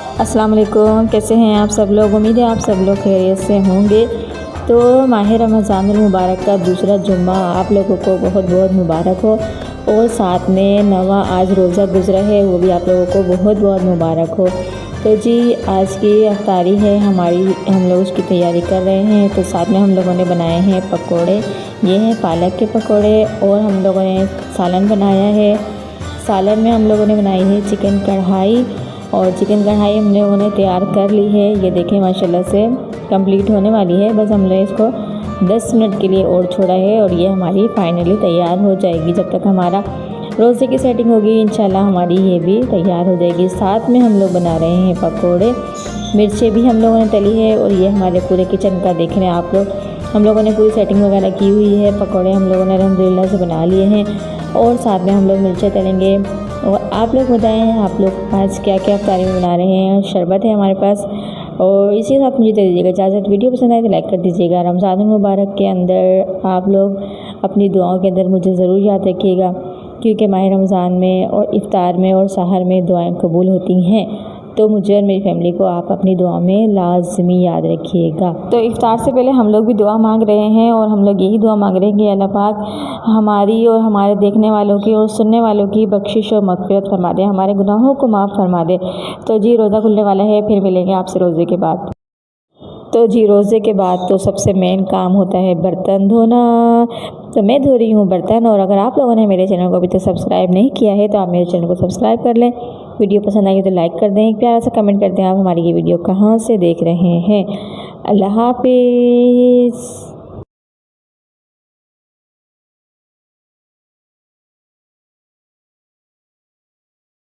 अस्सलाम वालेकुम, कैसे हैं आप सब लोग। उम्मीद है आप सब लोग खैरियत से होंगे। तो माह रमज़ान मुबारक का दूसरा जुम्मा आप लोगों को बहुत बहुत मुबारक हो, और साथ में नवा आज रोज़ा गुजरा है वो भी आप लोगों को बहुत बहुत मुबारक हो। तो जी आज की अफ्तारी है हमारी, हम लोग उसकी तैयारी कर रहे हैं। तो साथ में हम लोगों ने बनाए हैं पकोड़े, ये हैं पालक के पकोड़े, और हम लोगों ने सालन बनाया है। सालन में हम लोगों ने बनाई है चिकन कढ़ाई, और चिकन कढ़ाई हम लोगों ने तैयार कर ली है। ये देखें माशाल्लाह से कंप्लीट होने वाली है, बस हमने इसको 10 मिनट के लिए और छोड़ा है, और ये हमारी फाइनली तैयार हो जाएगी। जब तक हमारा रोज़े की सेटिंग होगी इंशाल्लाह हमारी ये भी तैयार हो जाएगी। साथ में हम लोग बना रहे हैं पकोड़े, मिर्चें भी हम लोगों ने तली है, और ये हमारे पूरे किचन का देख रहे हैं आप लोग, हम लोगों ने पूरी सेटिंग वगैरह की हुई है। पकोड़े हम लोगों ने अल्हम्दुलिल्लाह से बना लिए हैं, और साथ में हम लोग मिर्चें तलेंगे। और आप लोग बताएं आप लोग आज क्या क्या अफ्तारी में बना रहे हैं। शरबत है हमारे पास, और इसी के साथ मुझे दे दीजिएगा इजाज़त। वीडियो पसंद आए तो लाइक कर दीजिएगा। रमज़ान मुबारक के अंदर आप लोग अपनी दुआओं के अंदर मुझे ज़रूर याद रखिएगा, क्योंकि माह रमज़ान में और इफ्तार में और सहर में दुआएं कबूल होती हैं। तो मुझे और मेरी फैमिली को आप अपनी दुआ में लाजमी याद रखिएगा। तो इफ्तार से पहले हम लोग भी दुआ मांग रहे हैं, और हम लोग यही दुआ मांग रहे हैं कि अल्लाह पाक हमारी और हमारे देखने वालों की और सुनने वालों की बख्शिश और मग़फ़िरत फरमा दे, हमारे गुनाहों को माफ़ फरमा दे। तो जी रोज़ा खुलने वाला है, फिर मिलेंगे आपसे रोज़े के बाद। तो जी रोज़े के बाद तो सबसे मेन काम होता है बर्तन धोना। तो मैं धो रही हूँ बर्तन, और अगर आप लोगों ने मेरे चैनल को अभी तक सब्सक्राइब नहीं किया है तो आप मेरे चैनल को सब्सक्राइब कर लें। वीडियो पसंद आई तो लाइक कर दें, एक प्यारा सा कमेंट कर दें आप हमारी ये वीडियो कहाँ से देख रहे हैं। अल्लाह हाफिज़।